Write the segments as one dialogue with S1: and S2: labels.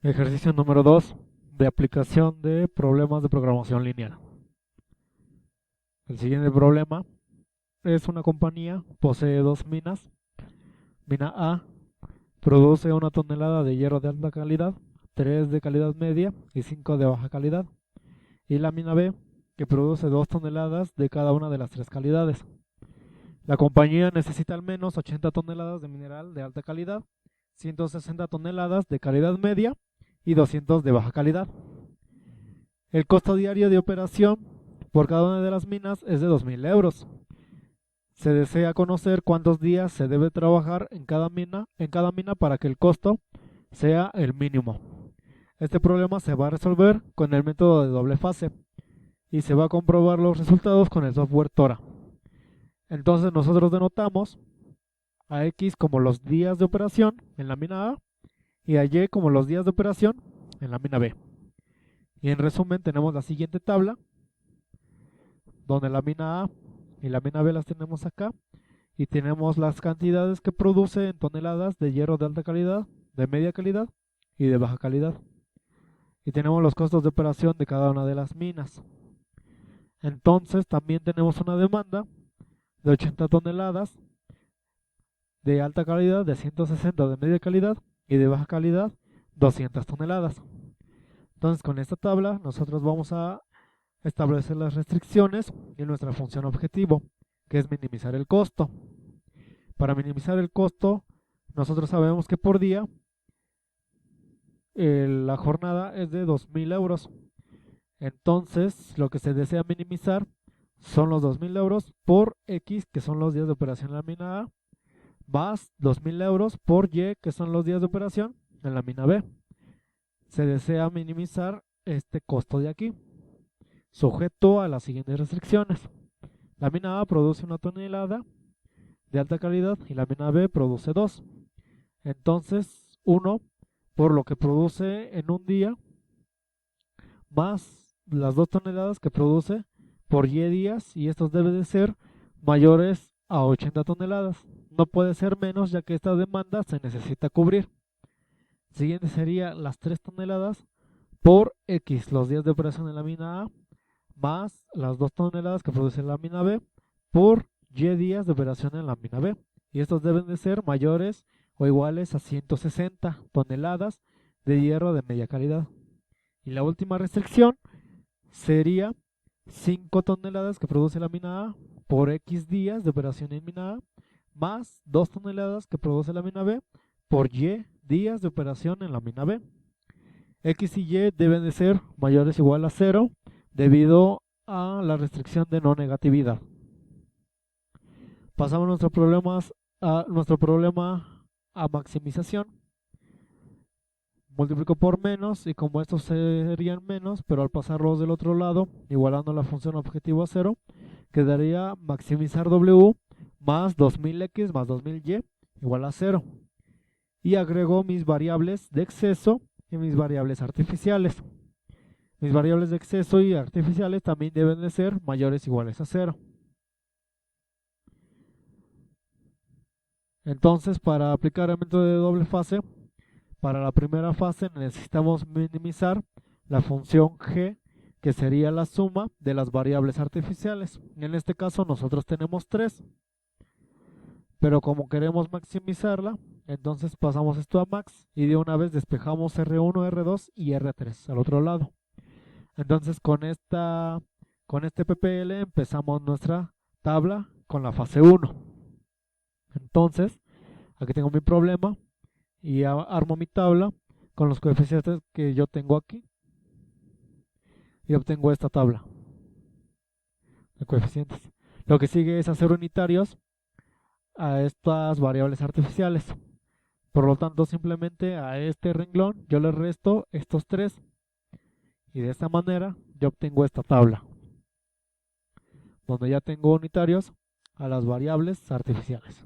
S1: Ejercicio número 2 de aplicación de problemas de programación lineal. El siguiente problema es una compañía, posee dos minas. Mina A produce 1 tonelada de hierro de alta calidad, 3 de calidad media y 5 de baja calidad. Y la mina B, que produce 2 toneladas de cada una de las tres calidades. La compañía necesita al menos 80 toneladas de mineral de alta calidad, 160 toneladas de calidad media y 200 de baja calidad. El costo diario de operación por cada una de las minas es de 2.000 euros. Se desea conocer cuántos días se debe trabajar en cada mina para que el costo sea el mínimo. Este problema se va a resolver con el método de doble fase y se va a comprobar los resultados con el software Tora. Entonces nosotros denotamos a X como los días de operación en la mina A y a Y como los días de operación en la mina B. Y en resumen tenemos la siguiente tabla donde la mina A y la mina B las tenemos acá y tenemos las cantidades que produce en toneladas de hierro de alta calidad, de media calidad y de baja calidad. Y tenemos los costos de operación de cada una de las minas. Entonces también tenemos una demanda de 80 toneladas de alta calidad, de 160 de media calidad y de baja calidad 200 toneladas. Entonces con esta tabla nosotros vamos a establecer las restricciones y nuestra función objetivo, que es minimizar el costo. Para minimizar el costo, nosotros sabemos que por día la jornada es de 2.000 euros. Entonces, lo que se desea minimizar son los 2.000 euros por X, que son los días de operación en la mina A, más 2.000 euros por Y, que son los días de operación en la mina B. Se desea minimizar este costo de aquí, sujeto a las siguientes restricciones. La mina A produce 1 tonelada de alta calidad y la mina B produce 2. Entonces, 1 por lo que produce en un día, más las 2 toneladas que produce por Y días, y estos deben de ser mayores a 80 toneladas. No puede ser menos, ya que esta demanda se necesita cubrir. Siguiente sería las 3 toneladas por X, los días de operación en la mina A, más las 2 toneladas que produce la mina B por Y días de operación en la mina B. Y estos deben de ser mayores o iguales a 160 toneladas de hierro de media calidad. Y la última restricción sería 5 toneladas que produce la mina A por X días de operación en mina A, más 2 toneladas que produce la mina B por Y días de operación en la mina B. X y Y deben de ser mayores o igual a 0 debido a la restricción de no negatividad. Pasamos a nuestro problema a maximización. Multiplico por menos y como estos serían menos, pero al pasarlos del otro lado, igualando la función objetivo a 0, quedaría maximizar W más 2000X más 2000Y igual a 0. Y agrego mis variables de exceso y mis variables artificiales. Mis variables de exceso y artificiales también deben de ser mayores o iguales a 0. Entonces, para aplicar el método de doble fase, para la primera fase necesitamos minimizar la función g, que sería la suma de las variables artificiales. En este caso nosotros tenemos 3, pero como queremos maximizarla, entonces pasamos esto a max y de una vez despejamos R1, R2 y R3 al otro lado. Entonces con este PPL empezamos nuestra tabla con la fase 1. Entonces, aquí tengo mi problema y armo mi tabla con los coeficientes que yo tengo aquí y obtengo esta tabla de coeficientes. Lo que sigue es hacer unitarios a estas variables artificiales. Por lo tanto, simplemente a este renglón yo le resto estos 3 y de esta manera yo obtengo esta tabla, donde ya tengo unitarios a las variables artificiales.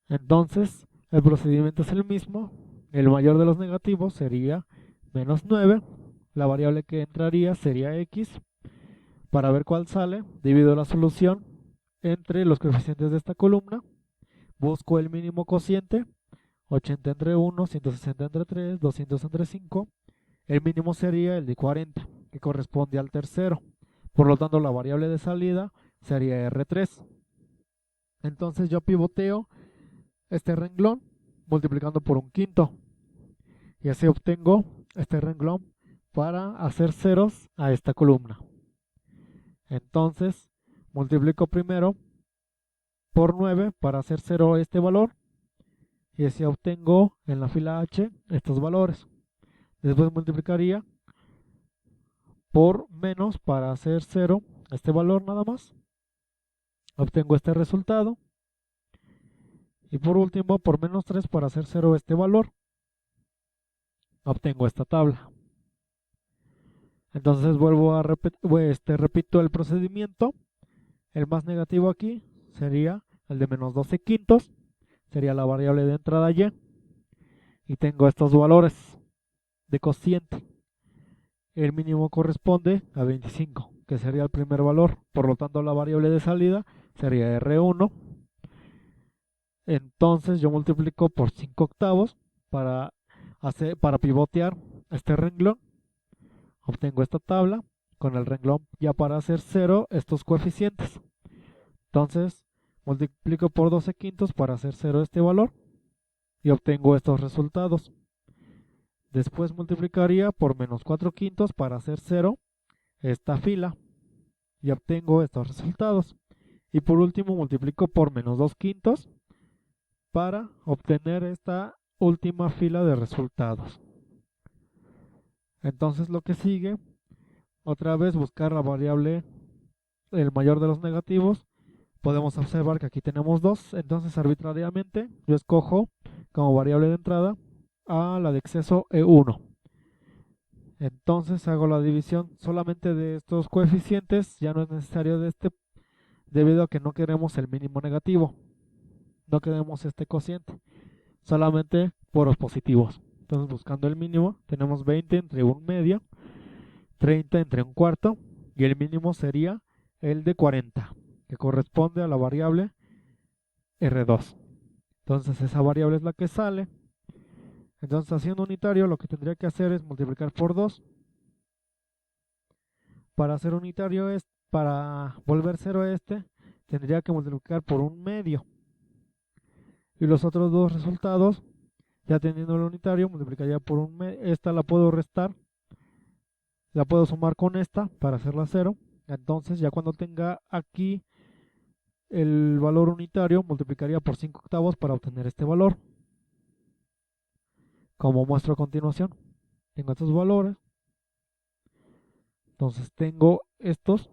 S1: Entonces, el procedimiento es el mismo. El mayor de los negativos sería menos 9. La variable que entraría sería x. Para ver cuál sale, divido la solución entre los coeficientes de esta columna, busco el mínimo cociente 80 entre 1, 160 entre 3, 200 entre 5. El mínimo sería el de 40, que corresponde al tercero. Por lo tanto, la variable de salida sería R3. Entonces yo pivoteo este renglón multiplicando por un quinto. Y así obtengo este renglón para hacer ceros a esta columna. Entonces multiplico primero por 9 para hacer cero este valor. Y así obtengo en la fila H estos valores. Después multiplicaría por menos para hacer cero este valor nada más. Obtengo este resultado. Y por último, por menos 3 para hacer cero este valor. Obtengo esta tabla. Entonces vuelvo a repito el procedimiento. El más negativo aquí sería el de menos 12 quintos. Sería la variable de entrada y. Y tengo estos valores de cociente. El mínimo corresponde a 25, que sería el primer valor. Por lo tanto, la variable de salida sería R1. Entonces yo multiplico por 5 octavos para pivotear este renglón. Obtengo esta tabla con el renglón ya para hacer cero estos coeficientes. Entonces multiplico por 12 quintos para hacer cero este valor y obtengo estos resultados. Después multiplicaría por menos 4 quintos para hacer cero esta fila y obtengo estos resultados. Y por último multiplico por menos 2 quintos para obtener esta última fila de resultados. Entonces lo que sigue, otra vez buscar la variable el mayor de los negativos. Podemos observar que aquí tenemos 2, entonces arbitrariamente yo escojo como variable de entrada a la de exceso E1. Entonces hago la división solamente de estos coeficientes, ya no es necesario de este, debido a que no queremos el mínimo negativo, no queremos este cociente, solamente por los positivos. Entonces buscando el mínimo, tenemos 20 entre un medio, 30 entre un cuarto, y el mínimo sería el de 40, que corresponde a la variable R2. Entonces esa variable es la que sale. Entonces haciendo unitario lo que tendría que hacer es multiplicar por 2. Para hacer unitario para volver cero este, tendría que multiplicar por un medio. Y los otros dos resultados, ya teniendo el unitario, multiplicaría por un medio. Esta la puedo restar, la puedo sumar con esta para hacerla cero. Entonces ya cuando tenga aquí el valor unitario, multiplicaría por 5 octavos para obtener este valor. Como muestro a continuación, tengo estos valores. Entonces tengo estos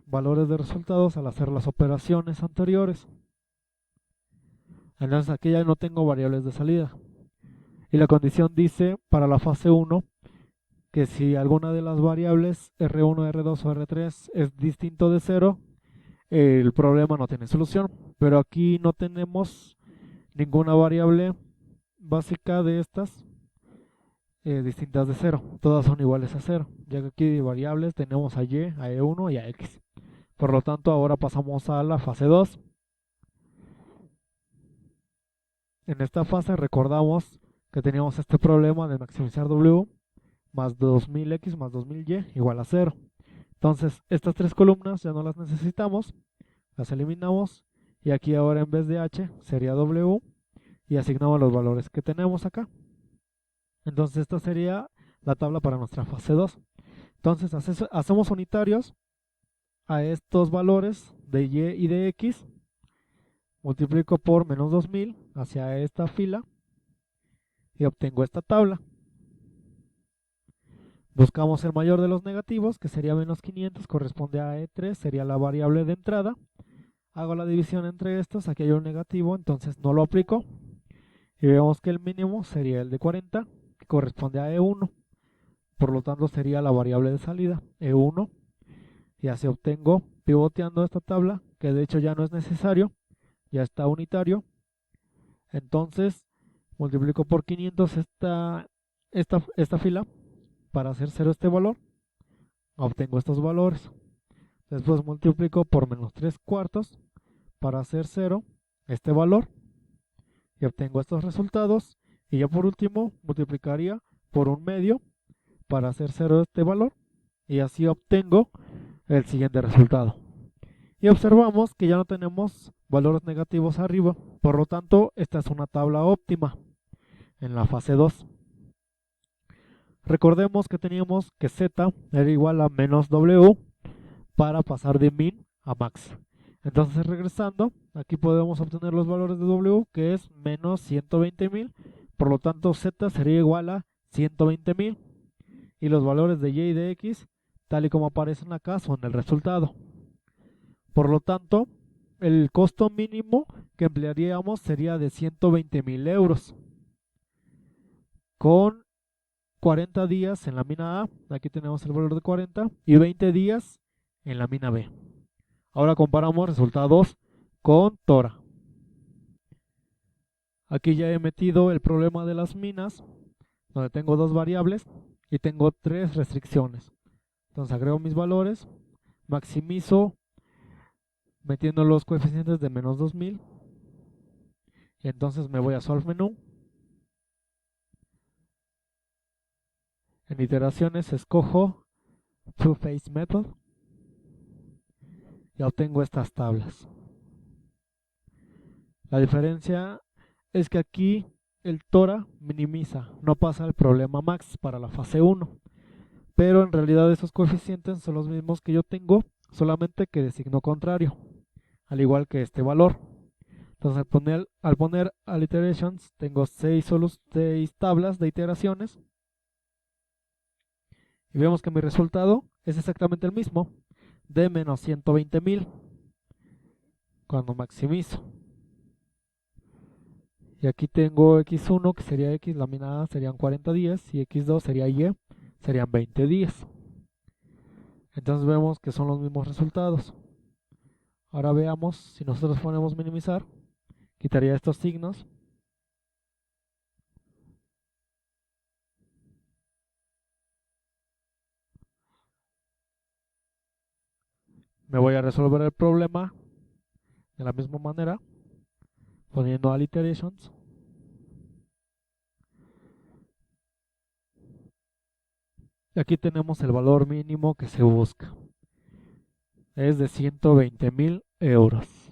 S1: valores de resultados al hacer las operaciones anteriores. Entonces aquí ya no tengo variables de salida. Y la condición dice para la fase 1 que si alguna de las variables R1, R2 o R3 es distinto de 0, el problema no tiene solución. Pero aquí no tenemos ninguna variable básica de estas distintas de 0. Todas son iguales a 0, ya que aquí de variables tenemos a Y, a E1 y a X. Por lo tanto, ahora pasamos a la fase 2. En esta fase recordamos que teníamos este problema de maximizar W más 2000X más 2000Y igual a 0. Entonces, estas tres columnas ya no las necesitamos, las eliminamos y aquí ahora en vez de H sería W y asignamos los valores que tenemos acá. Entonces, esta sería la tabla para nuestra fase 2. Entonces, hacemos unitarios a estos valores de Y y de X. Multiplico por menos 2000 hacia esta fila y obtengo esta tabla. Buscamos el mayor de los negativos, que sería menos 500, corresponde a E3, sería la variable de entrada. Hago la división entre estos, aquí hay un negativo, entonces no lo aplico. Y vemos que el mínimo sería el de 40, que corresponde a E1. Por lo tanto sería la variable de salida, E1. Y así obtengo, pivoteando esta tabla, que de hecho ya no es necesario, ya está unitario. Entonces multiplico por 500 esta fila para hacer cero este valor. Obtengo estos valores. Después multiplico por menos 3 cuartos para hacer cero este valor. y obtengo estos resultados. Y ya por último multiplicaría por un medio para hacer cero este valor y así obtengo el siguiente resultado. Y observamos que ya no tenemos valores negativos arriba, por lo tanto esta es una tabla óptima en la fase 2. Recordemos que teníamos que z era igual a menos w para pasar de min a max. Entonces regresando, aquí podemos obtener los valores de w, que es menos 120.000, por lo tanto z sería igual a 120.000 y los valores de y y de x, tal y como aparecen acá, son el resultado. Por lo tanto, el costo mínimo que emplearíamos sería de 120.000 euros. Con 40 días en la mina A, aquí tenemos el valor de 40, y 20 días en la mina B. Ahora comparamos resultados con Tora. Aquí ya he metido el problema de las minas, donde tengo dos variables y tengo tres restricciones. Entonces agrego mis valores, maximizo metiendo los coeficientes de menos 2000. Y entonces me voy a Solve Menú. En iteraciones escojo Two-Phase Method y obtengo estas tablas. La diferencia es que aquí el Tora minimiza, no pasa el problema max para la fase 1. Pero en realidad esos coeficientes son los mismos que yo tengo, solamente que de signo contrario, al igual que este valor. Entonces al poner iterations tengo 6 tablas de iteraciones y vemos que mi resultado es exactamente el mismo, de menos 120.000 cuando maximizo. Y aquí tengo x1 que sería x, la mina A serían 40 días y x2 sería y, serían 20 días. Entonces vemos que son los mismos resultados. Ahora veamos, si nosotros ponemos minimizar, quitaría estos signos. Me voy a resolver el problema de la misma manera, poniendo all iterations. Y aquí tenemos el valor mínimo que se busca. Es de 120.000 euros.